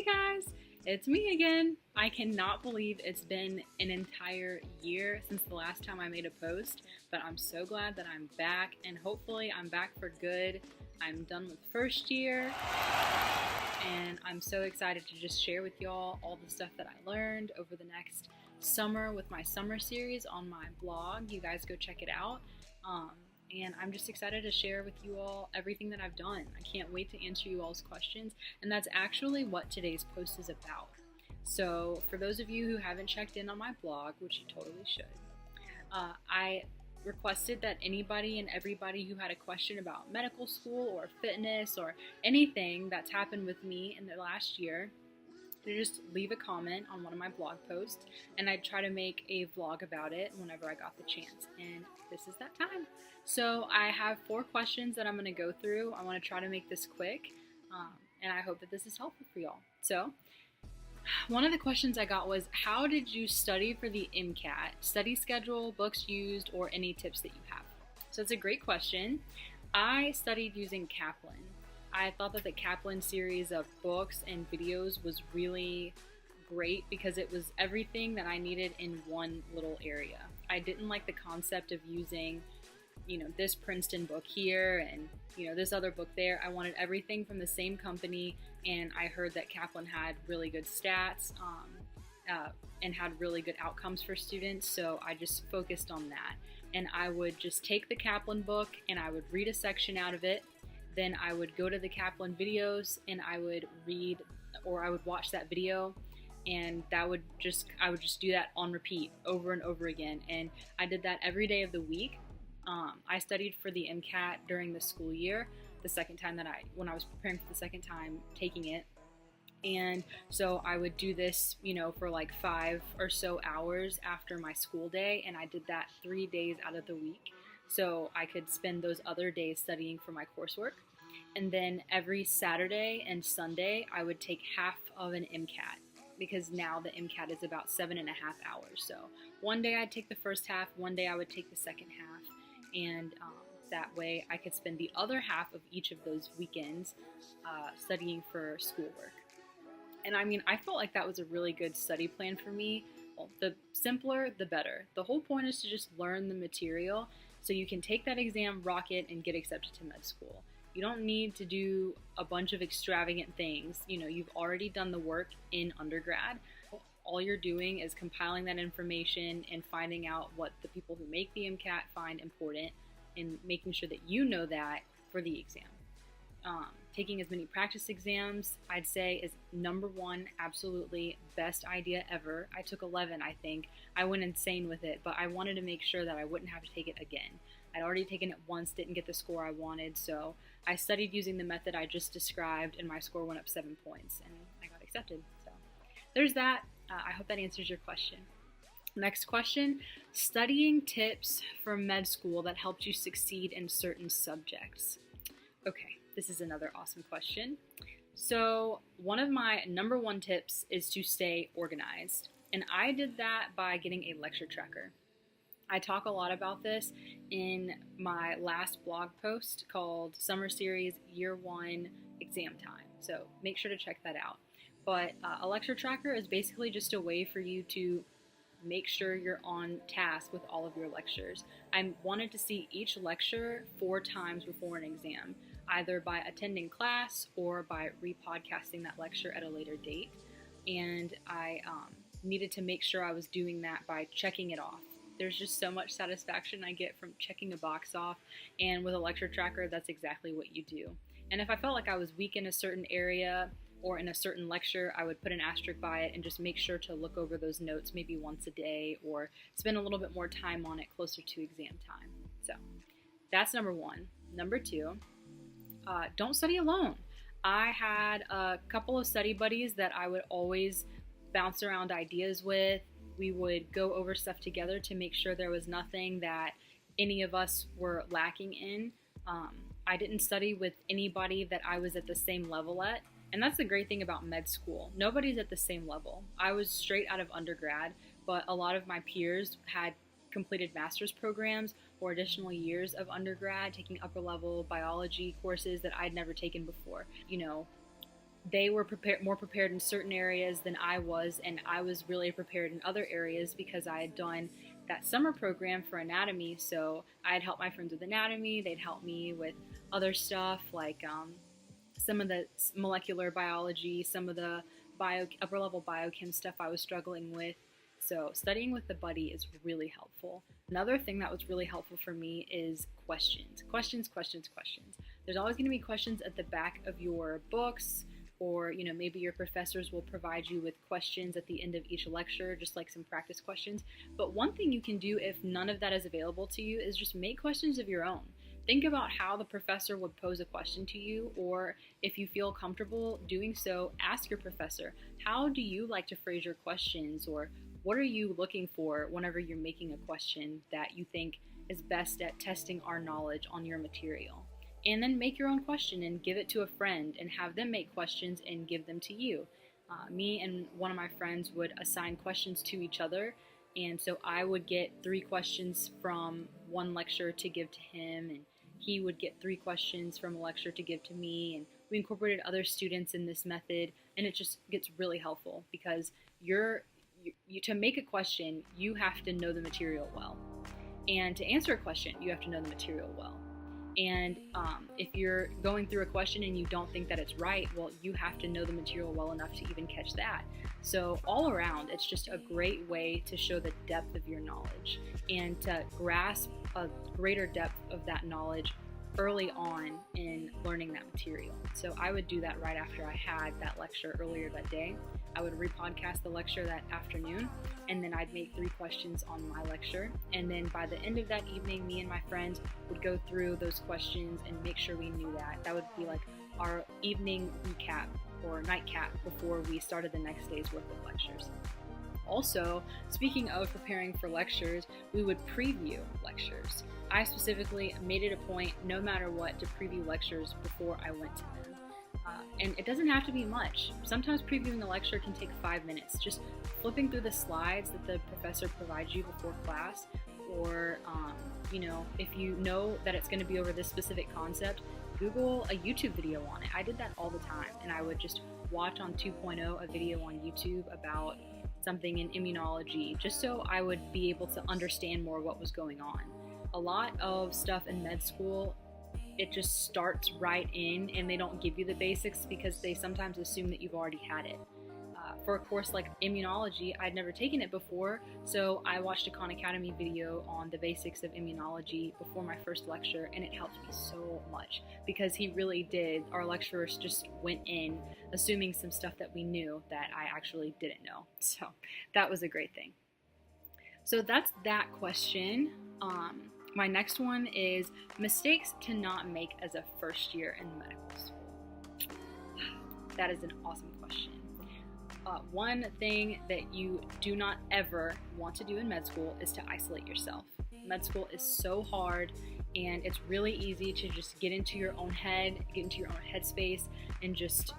Hey guys, it's me again. I cannot believe it's been an entire year since the last time I made a post, but I'm so glad that I'm back, and hopefully I'm back for good. I'm done with first year, and I'm so excited to just share with y'all all the stuff that I learned over the next summer with my summer series on my blog. You guys go check it out. And I'm just excited to share with you all everything that I've done. I can't wait to answer you all's questions, and that's actually what today's post is about. So for those of you who haven't checked in on my blog, which you totally should, I requested that anybody and everybody who had a question about medical school or fitness or anything that's happened with me in the last year to just leave a comment on one of my blog posts, and I'd try to make a vlog about it whenever I got the chance, and this is that time. So I have 4 questions that I'm going to go through. I want to try to make this quick, and I hope that this is helpful for y'all. So one of the questions I got was, how did you study for the MCAT? Study schedule, books used, or any tips that you have? So it's a great question. I studied using Kaplan. I thought that the Kaplan series of books and videos was really great because it was everything that I needed in one little area. I didn't like the concept of using, this Princeton book here and, this other book there. I wanted everything from the same company, and I heard that Kaplan had really good stats and had really good outcomes for students, so I just focused on that. And I would just take the Kaplan book and I would read a section out of it. Then I would go to the Kaplan videos and I would read, or I would watch that video, and I would just do that on repeat over and over again. And I did that every day of the week. I studied for the MCAT during the school year, when I was preparing for the second time taking it. And so I would do this, for like 5 or so hours after my school day, and I did that 3 days out of the week. So I could spend those other days studying for my coursework. And then every Saturday and Sunday, I would take half of an MCAT, because now the MCAT is about 7.5 hours. So one day I'd take the first half, one day I would take the second half. And that way I could spend the other half of each of those weekends studying for schoolwork. And I felt like that was a really good study plan for me. Well, the simpler, the better. The whole point is to just learn the material so you can take that exam, rock it, and get accepted to med school. You don't need to do a bunch of extravagant things. You've already done the work in undergrad. All you're doing is compiling that information and finding out what the people who make the MCAT find important, and making sure that you know that for the exam. Taking as many practice exams, I'd say, is number 1, absolutely best idea ever. I took 11, I think. I went insane with it, but I wanted to make sure that I wouldn't have to take it again. I'd already taken it once, didn't get the score I wanted, so I studied using the method I just described, and my score went up 7 points, and I got accepted. So there's that. I hope that answers your question. Next question, studying tips for med school that helped you succeed in certain subjects. Okay, this is another awesome question. So one of my number 1 tips is to stay organized. And I did that by getting a lecture tracker. I talk a lot about this in my last blog post called Summer Series Year 1 Exam Time. So make sure to check that out. But a lecture tracker is basically just a way for you to make sure you're on task with all of your lectures. I wanted to see each lecture 4 times before an exam, either by attending class or by repodcasting that lecture at a later date. And I needed to make sure I was doing that by checking it off. There's just so much satisfaction I get from checking a box off, and with a lecture tracker, that's exactly what you do. And if I felt like I was weak in a certain area or in a certain lecture, I would put an asterisk by it and just make sure to look over those notes maybe once a day, or spend a little bit more time on it closer to exam time. So that's number 1. Number 2, don't study alone. I had a couple of study buddies that I would always bounce around ideas with. We would go over stuff together to make sure there was nothing that any of us were lacking in. I didn't study with anybody that I was at the same level at. And that's the great thing about med school. Nobody's at the same level. I was straight out of undergrad, but a lot of my peers had completed master's programs or additional years of undergrad, taking upper level biology courses that I'd never taken before. they were more prepared in certain areas than I was, and I was really prepared in other areas because I had done that summer program for anatomy. So I had helped my friends with anatomy. They'd help me with other stuff like some of the molecular biology, some of the upper level biochem stuff I was struggling with. So studying with the buddy is really helpful. Another thing that was really helpful for me is questions. Questions. There's always going to be questions at the back of your books, or maybe your professors will provide you with questions at the end of each lecture, just like some practice questions. But one thing you can do if none of that is available to you is just make questions of your own. Think about how the professor would pose a question to you, or if you feel comfortable doing so, ask your professor, how do you like to phrase your questions, or what are you looking for whenever you're making a question that you think is best at testing our knowledge on your material? And then make your own question and give it to a friend and have them make questions and give them to you. Me and one of my friends would assign questions to each other, and so I would get 3 questions from one lecture to give to him, and he would get 3 questions from a lecture to give to me, and we incorporated other students in this method, and it just gets really helpful because to make a question, you have to know the material well, and to answer a question, you have to know the material well. And if you're going through a question and you don't think that it's right, well, you have to know the material well enough to even catch that. So all around, it's just a great way to show the depth of your knowledge and to grasp a greater depth of that knowledge early on in learning that material. So I would do that right after I had that lecture earlier that day. I would repodcast the lecture that afternoon, and then I'd make 3 questions on my lecture. And then by the end of that evening, me and my friends would go through those questions and make sure we knew that. That would be like our evening recap or nightcap before we started the next day's worth of lectures. Also, speaking of preparing for lectures, we would preview lectures. I specifically made it a point, no matter what, to preview lectures before I went to them. And it doesn't have to be much. Sometimes previewing a lecture can take 5 minutes. Just flipping through the slides that the professor provides you before class, or if you know that it's going to be over this specific concept, Google a YouTube video on it. I did that all the time, and I would just watch on 2.0 a video on YouTube about something in immunology, just so I would be able to understand more what was going on. A lot of stuff in med school, it just starts right in, and they don't give you the basics because they sometimes assume that you've already had it. For a course like immunology, I'd never taken it before, so I watched a Khan Academy video on the basics of immunology before my first lecture, and it helped me so much because he really did. Our lecturers just went in assuming some stuff that we knew that I actually didn't know, so that was a great thing. So that's that question. My next one is mistakes to not make as a first year in medical school. That is an awesome question. One thing that you do not ever want to do in med school is to isolate yourself. Med school is so hard, and it's really easy to just get into your own head, get into your own headspace, and just,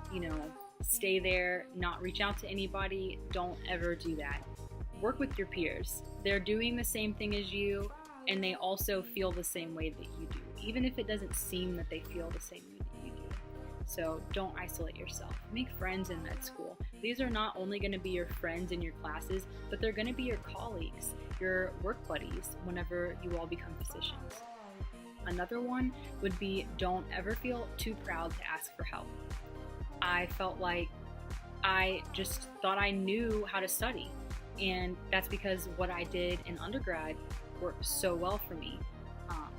stay there, not reach out to anybody. Don't ever do that. Work with your peers. They're doing the same thing as you, and they also feel the same way that you do, even if it doesn't seem that they feel the same way that you do. So don't isolate yourself. Make friends in med school. These are not only going to be your friends in your classes, but they're going to be your colleagues, your work buddies, whenever you all become physicians. Another one would be don't ever feel too proud to ask for help. I felt like I just thought I knew how to study, and that's because what I did in undergrad worked so well for me,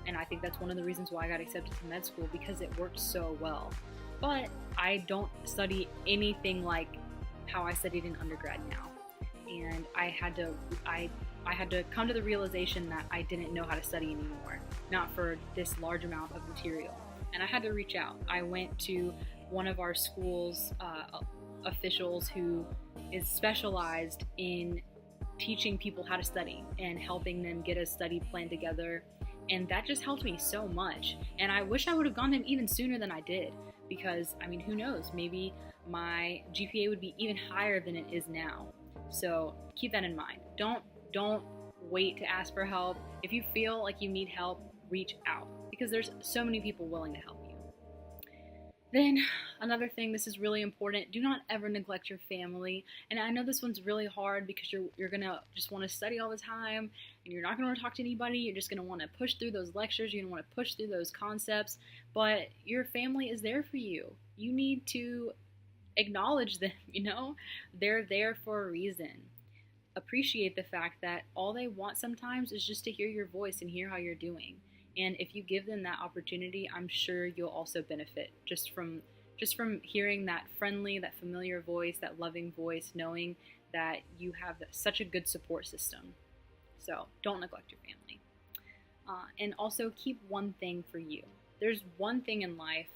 and I think that's one of the reasons why I got accepted to med school, because it worked so well. But I don't study anything like how I studied in undergrad now, and I had to come to the realization that I didn't know how to study anymore, not for this large amount of material, and I had to reach out. I went to one of our school's officials who is specialized in teaching people how to study and helping them get a study plan together, and that just helped me so much. And I wish I would have gone to him even sooner than I did, because who knows, maybe my GPA would be even higher than it is now. So keep that in mind. Don't wait to ask for help. If you feel like you need help, reach out, because there's so many people willing to help you. Then another thing, this is really important, do not ever neglect your family. And I know this one's really hard because you're gonna just want to study all the time and you're not gonna want to talk to anybody. You're just gonna want to push through those lectures, you're gonna want to push through those concepts, but your family is there for you. You need to acknowledge them, they're there for a reason. Appreciate the fact that all they want sometimes is just to hear your voice and hear how you're doing. And if you give them that opportunity, I'm sure you'll also benefit just from hearing that friendly, that familiar voice, that loving voice, knowing that you have such a good support system. So don't neglect your family. And also keep one thing for you. There's one thing in life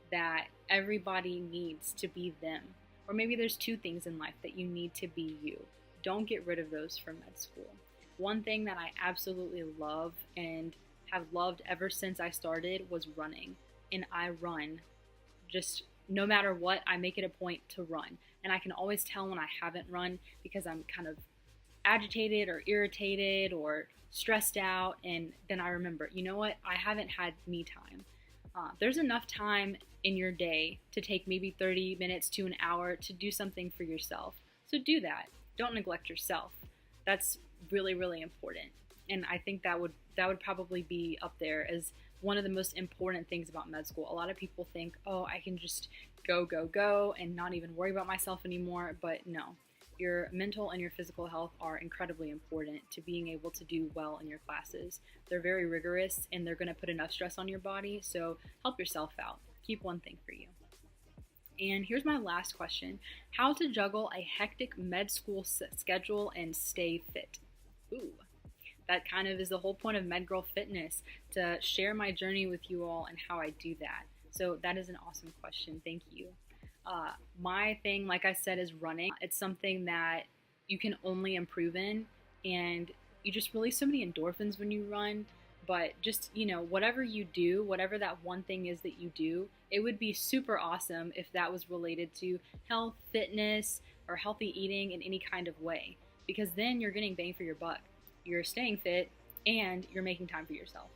that everybody needs to be them. Or maybe there's two things in life that you need to be you. Don't get rid of those from med school. One thing that I absolutely love and have loved ever since I started was running. And I run just no matter what, I make it a point to run. And I can always tell when I haven't run because I'm kind of agitated or irritated or stressed out. And then I remember, you know what? I haven't had me time. There's enough time in your day to take maybe 30 minutes to an hour to do something for yourself. So do that. Don't neglect yourself. That's really, really important. And I think that would probably be up there as one of the most important things about med school. A lot of people think, oh, I can just go and not even worry about myself anymore. But no, your mental and your physical health are incredibly important to being able to do well in your classes. They're very rigorous and they're going to put enough stress on your body. So help yourself out. Keep one thing for you. And here's my last question. How to juggle a hectic med school schedule and stay fit? Ooh. That kind of is the whole point of Med Girl Fitness, to share my journey with you all and how I do that. So that is an awesome question. Thank you. My thing, like I said, is running. It's something that you can only improve in, and you just release so many endorphins when you run. But just, whatever you do, whatever that one thing is that you do, it would be super awesome if that was related to health, fitness, or healthy eating in any kind of way. Because then you're getting bang for your buck. You're staying fit and you're making time for yourself.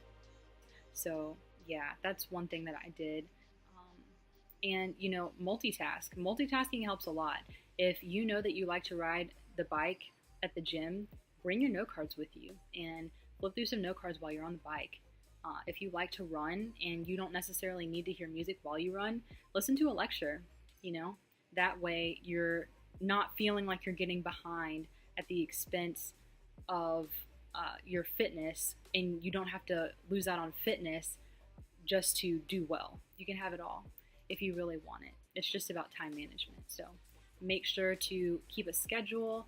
So yeah, that's one thing that I did. And multitask. Multitasking helps a lot. If you know that you like to ride the bike at the gym, bring your note cards with you and flip through some note cards while you're on the bike. If you like to run and you don't necessarily need to hear music while you run, listen to a lecture. That way you're not feeling like you're getting behind at the expense of your fitness, and you don't have to lose out on fitness just to do well. You can have it all if you really want it. It's just about time management. So make sure to keep a schedule.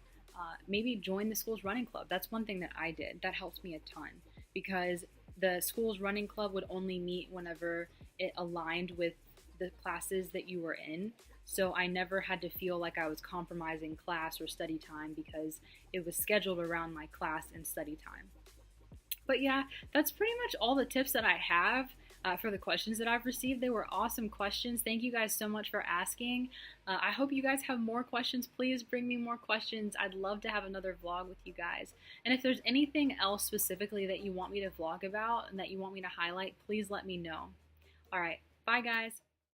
Maybe join the school's running club. That's one thing that I did. That helps me a ton because the school's running club would only meet whenever it aligned with the classes that you were in. So I never had to feel like I was compromising class or study time because it was scheduled around my class and study time. But yeah, that's pretty much all the tips that I have for the questions that I've received. They were awesome questions. Thank you guys so much for asking. I hope you guys have more questions. Please bring me more questions. I'd love to have another vlog with you guys. And if there's anything else specifically that you want me to vlog about and that you want me to highlight, please let me know. All right, bye guys.